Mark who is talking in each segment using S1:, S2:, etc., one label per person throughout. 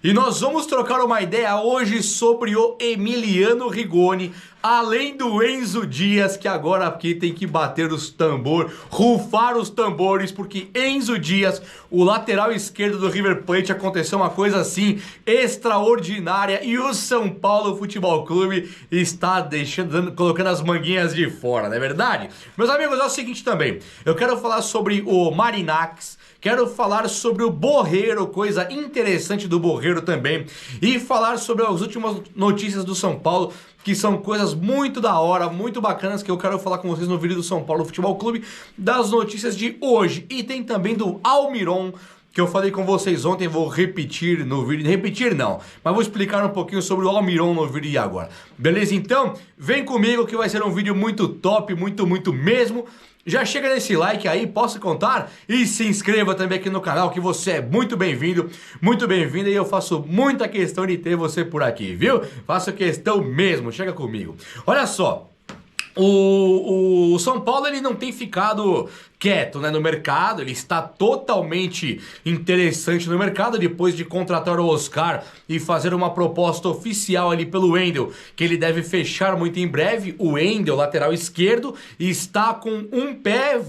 S1: E nós vamos trocar uma ideia hoje sobre o Emiliano Rigoni, além do Enzo Dias, que agora aqui tem que bater os tambores, rufar os tambores, porque Enzo Dias, o lateral esquerdo do River Plate, aconteceu uma coisa assim extraordinária e o São Paulo Futebol Clube está colocando as manguinhas de fora, não é verdade? Meus amigos, é o seguinte também, eu quero falar sobre o Marinakis, quero falar sobre o Borreiro, coisa interessante do Borreiro também, e falar sobre as últimas notícias do São Paulo, que são coisas muito da hora, muito bacanas, que eu quero falar com vocês no vídeo do São Paulo Futebol Clube, das notícias de hoje. E tem também do Almiron, que eu falei com vocês ontem, vou repetir no vídeo, repetir não, mas vou explicar um pouquinho sobre o Almiron no vídeo de agora. Beleza? Então, vem comigo que vai ser um vídeo muito top, muito mesmo. Já chega nesse like aí, posso contar? E se inscreva também aqui no canal, que você é muito bem-vindo, muito bem-vinda, e eu faço muita questão de ter você por aqui, viu? Faço questão mesmo, chega comigo. Olha só, o São Paulo ele não tem ficado quieto, né, no mercado, ele está totalmente interessante no mercado depois de contratar o Oscar e fazer uma proposta oficial ali pelo Wendel, que ele deve fechar muito em breve. O Wendel, lateral esquerdo, está com um pé,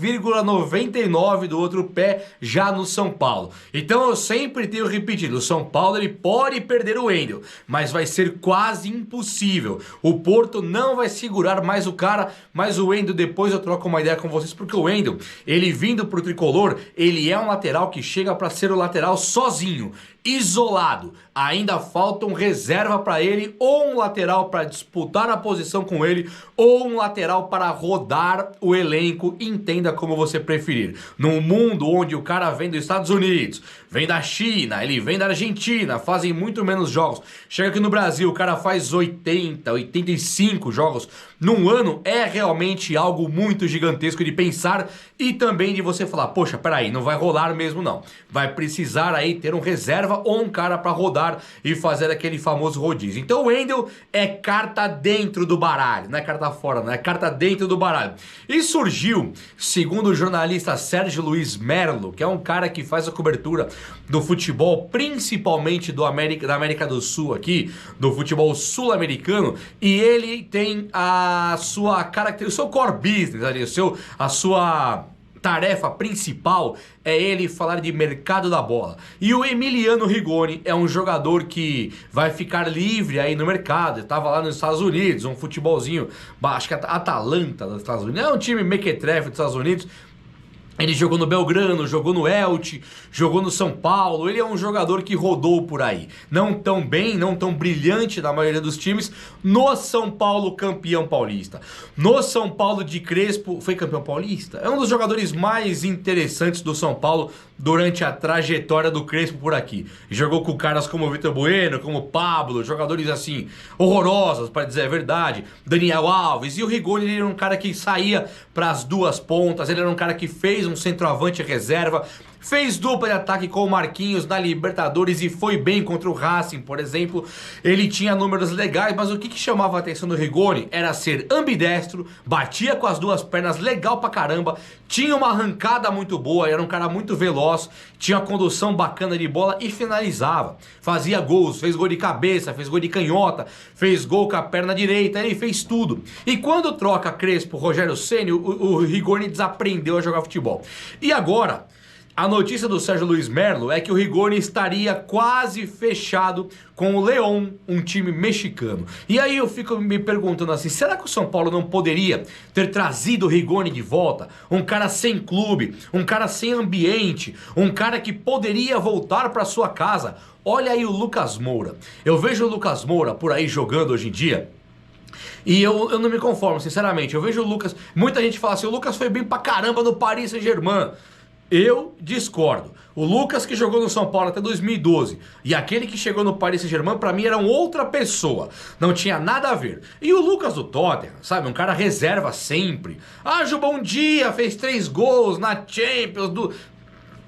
S1: 99 do outro pé já no São Paulo. Então eu sempre tenho repetido, o São Paulo ele pode perder o Wendel, mas vai ser quase impossível. O Porto não vai segurar mais o cara, mas o Wendel, depois eu troco uma ideia com vocês, porque o Wendel, ele vindo pro tricolor, ele é um lateral que chega para ser o lateral sozinho, isolado. Ainda falta um reserva para ele, ou um lateral para disputar a posição com ele, ou um lateral para rodar o elenco, entenda como você preferir. Num mundo onde o cara vem dos Estados Unidos, vem da China, ele vem da Argentina, fazem muito menos jogos. Chega aqui no Brasil, o cara faz 80, 85 jogos num ano, é realmente algo muito gigantesco de pensar e também de você falar, poxa, peraí, não vai rolar mesmo não. Vai precisar aí ter um reserva ou um cara para rodar e fazer aquele famoso rodízio. Então o Wendel é carta dentro do baralho, não é carta fora, não é carta dentro do baralho. E surgiu, segundo o jornalista Sérgio Luiz Merlo, que é um cara que faz a cobertura do futebol, principalmente da América do Sul aqui, do futebol sul-americano, e ele tem a sua característica, o seu core business ali, a sua tarefa principal é ele falar de mercado da bola. E o Emiliano Rigoni é um jogador que vai ficar livre aí no mercado. Ele estava lá nos Estados Unidos, um futebolzinho, acho que é Atalanta dos Estados Unidos, é um time mequetrefe dos Estados Unidos. Ele jogou no Belgrano, jogou no Elche, jogou no São Paulo. Ele é um jogador que rodou por aí. Não tão bem, não tão brilhante na maioria dos times. No São Paulo, campeão paulista. No São Paulo de Crespo, foi campeão paulista? É um dos jogadores mais interessantes do São Paulo durante a trajetória do Crespo por aqui. Jogou com caras como Vitor Bueno, como Pablo, jogadores assim, horrorosos, para dizer a verdade. Daniel Alves. E o Rigoni, ele era um cara que saía para as duas pontas. Ele era um cara que fez um centroavante reserva, fez dupla de ataque com o Marquinhos na Libertadores e foi bem contra o Racing, por exemplo. Ele tinha números legais, mas o que chamava a atenção do Rigoni era ser ambidestro, batia com as duas pernas, legal pra caramba, tinha uma arrancada muito boa, era um cara muito veloz, tinha condução bacana de bola e finalizava. Fazia gols, fez gol de cabeça, fez gol de canhota, fez gol com a perna direita, ele fez tudo. E quando troca Crespo, Rogério Ceni, o Rigoni desaprendeu a jogar futebol. E agora, a notícia do Sérgio Luiz Merlo é que o Rigoni estaria quase fechado com o León, um time mexicano. E aí eu fico me perguntando assim, será que o São Paulo não poderia ter trazido o Rigoni de volta? Um cara sem clube, um cara sem ambiente, um cara que poderia voltar para sua casa. Olha aí o Lucas Moura. Eu vejo o Lucas Moura por aí jogando hoje em dia, e eu não me conformo, sinceramente. Eu vejo o Lucas, muita gente fala assim, o Lucas foi bem pra caramba no Paris Saint-Germain. Eu discordo. O Lucas que jogou no São Paulo até 2012 e aquele que chegou no Paris Saint-Germain, pra mim eram outra pessoa. Não tinha nada a ver. E o Lucas do Tottenham, sabe? Um cara reserva sempre. Ah, jogou um dia, fez 3 gols na Champions do...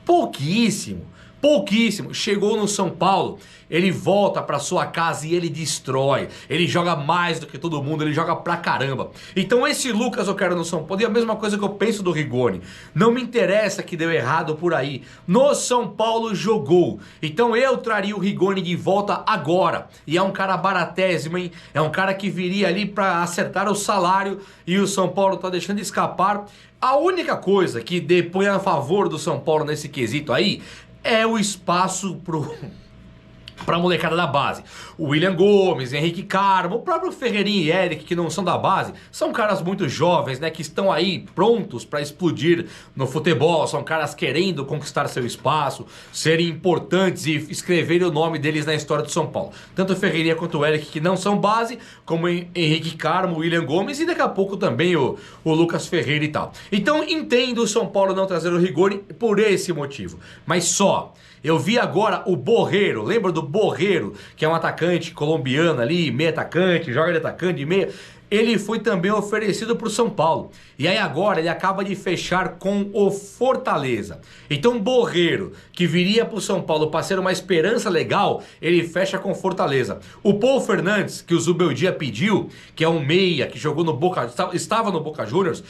S1: Pouquíssimo. pouquíssimo. Chegou no São Paulo, ele volta pra sua casa e ele destrói. Ele joga mais do que todo mundo, ele joga pra caramba. Então esse Lucas eu quero no São Paulo. E a mesma coisa que eu penso do Rigoni. Não me interessa que deu errado por aí. No São Paulo jogou. Então eu traria o Rigoni de volta agora. E é um cara baratésimo, hein? É um cara que viria ali pra acertar o salário. E o São Paulo tá deixando escapar. A única coisa que depõe a favor do São Paulo nesse quesito aí é o espaço pra molecada da base. O William Gomes, Henrique Carmo, o próprio Ferreirinha e Eric, que não são da base, são caras muito jovens, né, que estão aí prontos pra explodir no futebol, são caras querendo conquistar seu espaço, serem importantes e escreverem o nome deles na história do São Paulo. Tanto o Ferreirinha quanto o Eric, que não são base, como Henrique Carmo, William Gomes e daqui a pouco também o Lucas Ferreira e tal. Então entendo o São Paulo não trazer o Rigoni por esse motivo, mas só... Eu vi agora o Borreiro, lembra do Borreiro, que é um atacante colombiano ali, meio atacante, joga de atacante, de meia. Ele foi também oferecido para o São Paulo. E aí agora ele acaba de fechar com o Fortaleza. Então Borreiro, que viria para o São Paulo para ser uma esperança legal, ele fecha com Fortaleza. O Paul Fernandes, que o Zubeldia pediu, que é um meia, que jogou no Boca, estava no Boca Juniors,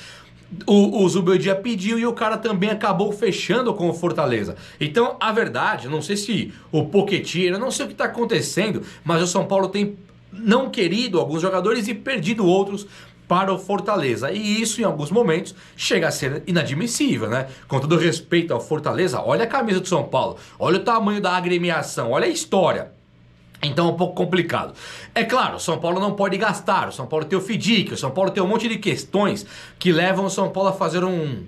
S1: o Zubeldia pediu e o cara também acabou fechando com o Fortaleza. Então, a verdade, não sei se o Pochettino, não sei o que está acontecendo, mas o São Paulo tem não querido alguns jogadores e perdido outros para o Fortaleza. E isso, em alguns momentos, chega a ser inadmissível, né? Com todo respeito ao Fortaleza, olha a camisa do São Paulo, olha o tamanho da agremiação, olha a história. Então é um pouco complicado. É claro, o São Paulo não pode gastar, o São Paulo tem o FDIC, o São Paulo tem um monte de questões que levam o São Paulo a fazer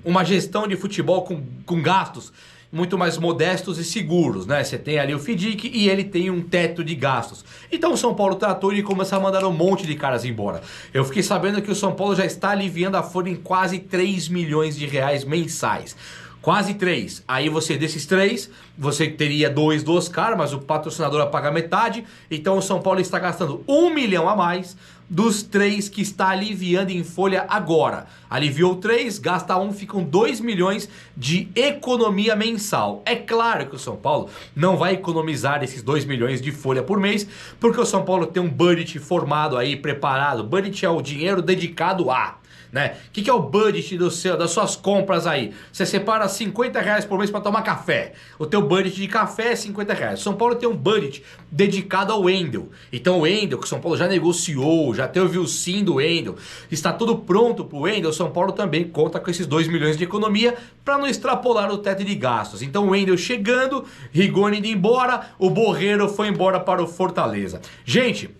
S1: uma gestão de futebol com gastos muito mais modestos e seguros, né? Você tem ali o FDIC e ele tem um teto de gastos. Então o São Paulo tratou de começar a mandar um monte de caras embora. Eu fiquei sabendo que o São Paulo já está aliviando a folha em quase 3 milhões de reais mensais. Quase 3. Aí você, desses 3, você teria 2 do Oscar, mas o patrocinador paga metade. Então o São Paulo está gastando 1 milhão a mais dos 3 que está aliviando em folha agora. Aliviou 3, gasta 1, ficam 2 milhões de economia mensal. É claro que o São Paulo não vai economizar esses 2 milhões de folha por mês, porque o São Paulo tem um budget formado aí, preparado. Budget é o dinheiro dedicado a... né? O que é o budget das suas compras aí? Você separa 50 reais por mês para tomar café. O teu budget de café é 50 reais. São Paulo tem um budget dedicado ao Wendel. Então o Wendel, que o São Paulo já negociou, já teve o sim do Wendel, está tudo pronto pro Wendel. O São Paulo também conta com esses 2 milhões de economia para não extrapolar o teto de gastos. Então o Wendel chegando, Rigoni indo embora, o Borreiro foi embora para o Fortaleza. Gente...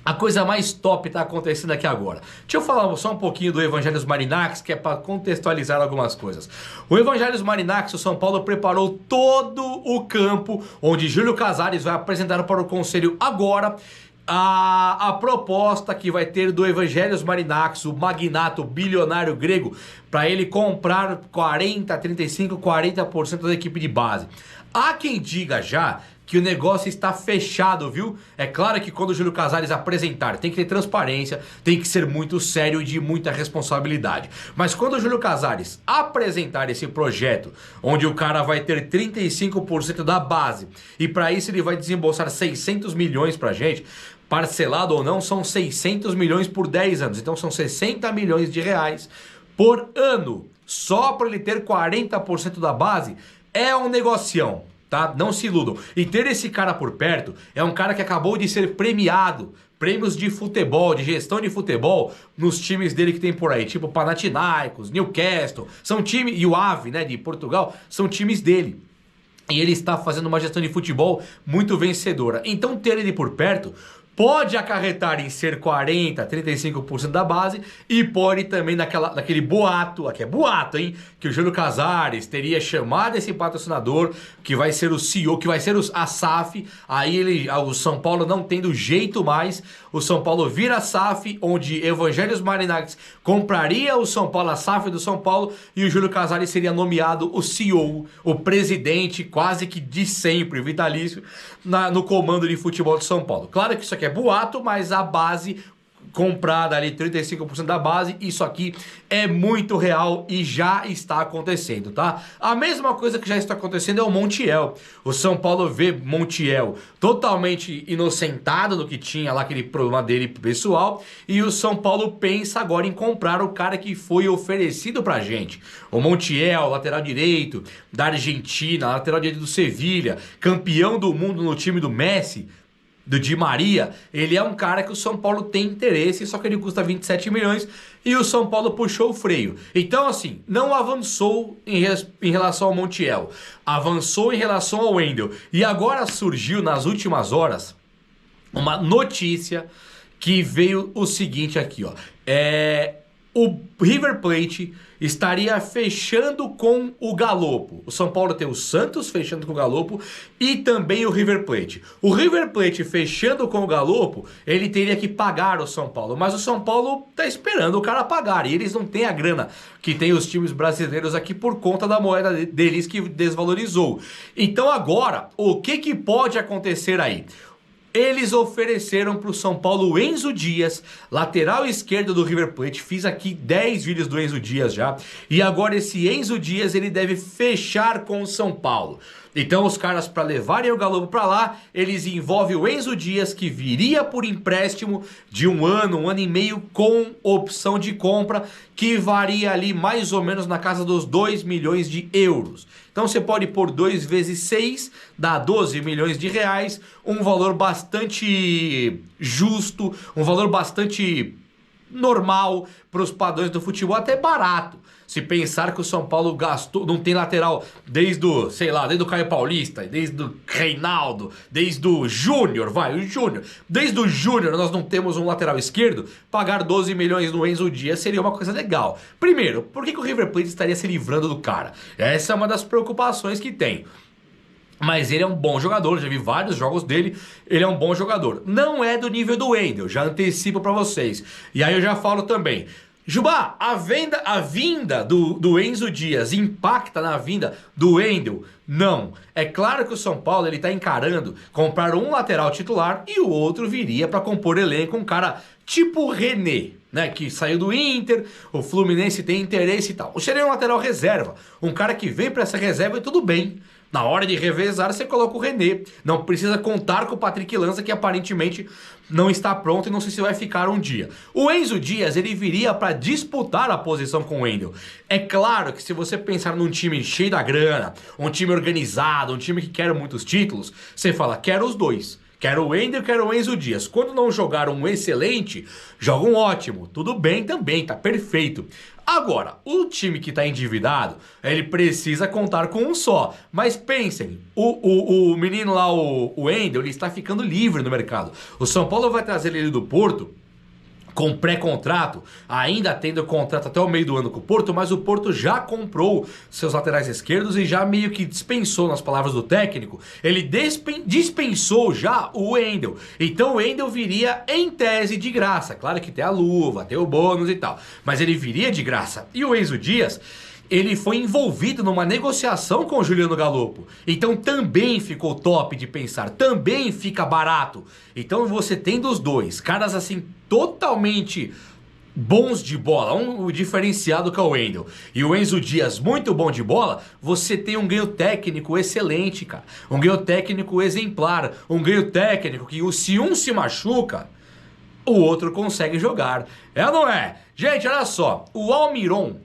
S1: a coisa mais top está acontecendo aqui agora. Deixa eu falar só um pouquinho do Evangelos Marinax, que é para contextualizar algumas coisas. O Evangelos Marinax, o São Paulo preparou todo o campo, onde Júlio Casares vai apresentar para o conselho agora a proposta que vai ter do Evangelos Marinax, o magnato bilionário grego, para ele comprar 40% da equipe de base. Há quem diga já que o negócio está fechado, viu? É claro que quando o Júlio Casares apresentar, tem que ter transparência, tem que ser muito sério e de muita responsabilidade. Mas quando o Júlio Casares apresentar esse projeto, onde o cara vai ter 35% da base, e para isso ele vai desembolsar 600 milhões pra gente, parcelado ou não, são 600 milhões por 10 anos. Então são 60 milhões de reais por ano, só para ele ter 40% da base. É um negocião, tá? Não se iludam. E ter esse cara por perto é um cara que acabou de ser premiado. Prêmios de futebol, de gestão de futebol, nos times dele que tem por aí. Tipo Panathinaikos, Newcastle, são times... e o AVE, né, de Portugal, são times dele. E ele está fazendo uma gestão de futebol muito vencedora. Então ter ele por perto... pode acarretar em ser 40%, 35% da base e pode também naquele boato, aqui é boato, hein? Que o Júlio Casares teria chamado esse patrocinador, que vai ser o CEO, que vai ser a SAF, aí o São Paulo não tendo jeito mais, o São Paulo vira a SAF, onde Evangelos Marinax compraria o São Paulo, a SAF do São Paulo, e o Júlio Casares seria nomeado o CEO, o presidente quase que de sempre, vitalício, no comando de futebol de São Paulo. Claro que isso aqui é boato, mas a base comprada ali 35% da base. Isso aqui é muito real e já está acontecendo, tá? A mesma coisa que já está acontecendo é o Montiel. O São Paulo vê Montiel totalmente inocentado do que tinha lá, aquele problema dele pessoal, e o São Paulo pensa agora em comprar o cara que foi oferecido pra gente. O Montiel, lateral direito da Argentina, lateral direito do Sevilha, campeão do mundo no time do Messi, do Di Maria. Ele é um cara que o São Paulo tem interesse, só que ele custa 27 milhões e o São Paulo puxou o freio. Então assim, não avançou em relação ao Montiel, avançou em relação ao Wendel. E agora surgiu nas últimas horas uma notícia que veio o seguinte aqui, ó. O River Plate estaria fechando com o Galopo. O São Paulo tem o Santos fechando com o Galopo e também o River Plate. O River Plate fechando com o Galopo, ele teria que pagar o São Paulo. Mas o São Paulo tá esperando o cara pagar. E eles não têm a grana que tem os times brasileiros aqui por conta da moeda deles que desvalorizou. Então agora, o que pode acontecer aí? Eles ofereceram para o São Paulo o Enzo Dias, lateral esquerdo do River Plate. Fiz aqui 10 vídeos do Enzo Dias já. E agora esse Enzo Dias ele deve fechar com o São Paulo. Então os caras, para levarem o Galopo para lá, eles envolvem o Enzo Dias, que viria por empréstimo de um ano e meio, com opção de compra, que varia ali mais ou menos na casa dos 2 milhões de euros. Então você pode pôr 2 vezes 6, dá 12 milhões de reais, um valor bastante justo, um valor bastante normal para os padrões do futebol, até barato. Se pensar que o São Paulo gastou, não tem lateral desde o, sei lá, desde o Caio Paulista, desde o Reinaldo, desde o Júnior, desde o Júnior nós não temos um lateral esquerdo. Pagar 12 milhões no Enzo Dias seria uma coisa legal. Primeiro, por que o River Plate estaria se livrando do cara? Essa é uma das preocupações que tem. Mas ele é um bom jogador, já vi vários jogos dele, ele é um bom jogador. Não é do nível do Wendel, já antecipo pra vocês. E aí eu já falo também, Jubá, a vinda do Enzo Dias impacta na vinda do Wendel? Não. É claro que o São Paulo ele tá encarando comprar um lateral titular e o outro viria para compor elenco, um cara tipo o René, né, que saiu do Inter, o Fluminense tem interesse e tal. Seria um lateral reserva, um cara que vem para essa reserva e tudo bem. Na hora de revezar, você coloca o René. Não precisa contar com o Patrick Lanza, que aparentemente não está pronto e não sei se vai ficar um dia. O Enzo Dias, ele viria para disputar a posição com o Wendel. É claro que se você pensar num time cheio da grana, um time organizado, um time que quer muitos títulos, você fala, quero os dois. Quero o Wendel, quero o Enzo Dias. Quando não jogaram um excelente, jogam um ótimo. Tudo bem também, tá perfeito. Agora, o time que tá endividado, ele precisa contar com um só. Mas pensem, o menino lá, o Wendel, ele está ficando livre no mercado. O São Paulo vai trazer ele do Porto com pré-contrato, ainda tendo contrato até o meio do ano com o Porto, mas o Porto já comprou seus laterais esquerdos e já meio que dispensou, nas palavras do técnico, ele dispensou já o Wendel. Então o Wendel viria em tese de graça, claro que tem a luva, tem o bônus e tal, mas ele viria de graça. E o Enzo Dias, ele foi envolvido numa negociação com o Juliano Galopo. Então também ficou top de pensar, também fica barato. Então você tem dos dois, caras assim totalmente bons de bola, um diferenciado que é o Wendel e o Enzo Dias muito bom de bola, você tem um ganho técnico excelente, cara. Um ganho técnico exemplar, um ganho técnico que se um se machuca, o outro consegue jogar. É ou não é? Gente, olha só, o Almiron,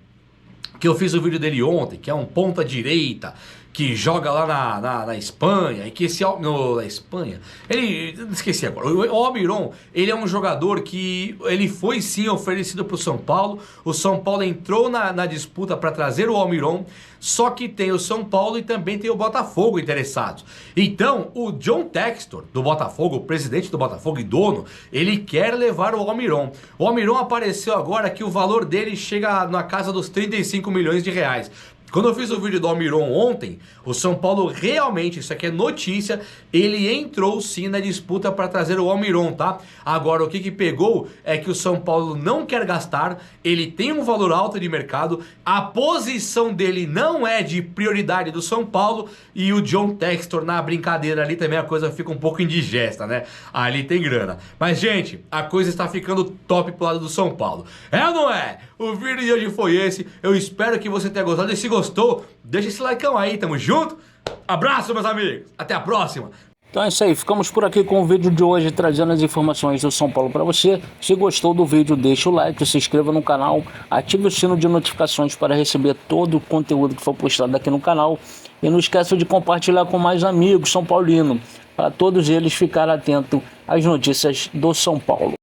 S1: que eu fiz o vídeo dele ontem, que é um ponta direita, que joga lá na Espanha, e que esse... na Espanha? Ele... esqueci agora. O Almiron, ele é um jogador que... ele foi sim oferecido para o São Paulo. O São Paulo entrou na disputa para trazer o Almiron, só que tem o São Paulo e também tem o Botafogo interessados. Então, o John Textor, do Botafogo, o presidente do Botafogo e dono, ele quer levar o Almiron. O Almiron apareceu agora que o valor dele chega na casa dos 35 milhões de reais. Quando eu fiz o vídeo do Almiron ontem, o São Paulo realmente, isso aqui é notícia, ele entrou sim na disputa para trazer o Almiron, tá? Agora, o que pegou é que o São Paulo não quer gastar, ele tem um valor alto de mercado, a posição dele não é de prioridade do São Paulo, e o John Textor na brincadeira ali também a coisa fica um pouco indigesta, né? Ali tem grana. Mas, gente, a coisa está ficando top pro lado do São Paulo. É ou não é? O vídeo de hoje foi esse, eu espero que você tenha gostado, e se gostou, deixa esse likeão aí, tamo junto? Abraço, meus amigos, até a próxima!
S2: Então é isso aí, ficamos por aqui com o vídeo de hoje, trazendo as informações do São Paulo para você. Se gostou do vídeo, deixa o like, se inscreva no canal, ative o sino de notificações para receber todo o conteúdo que for postado aqui no canal. E não esqueça de compartilhar com mais amigos são paulinos, para todos eles ficarem atentos às notícias do São Paulo.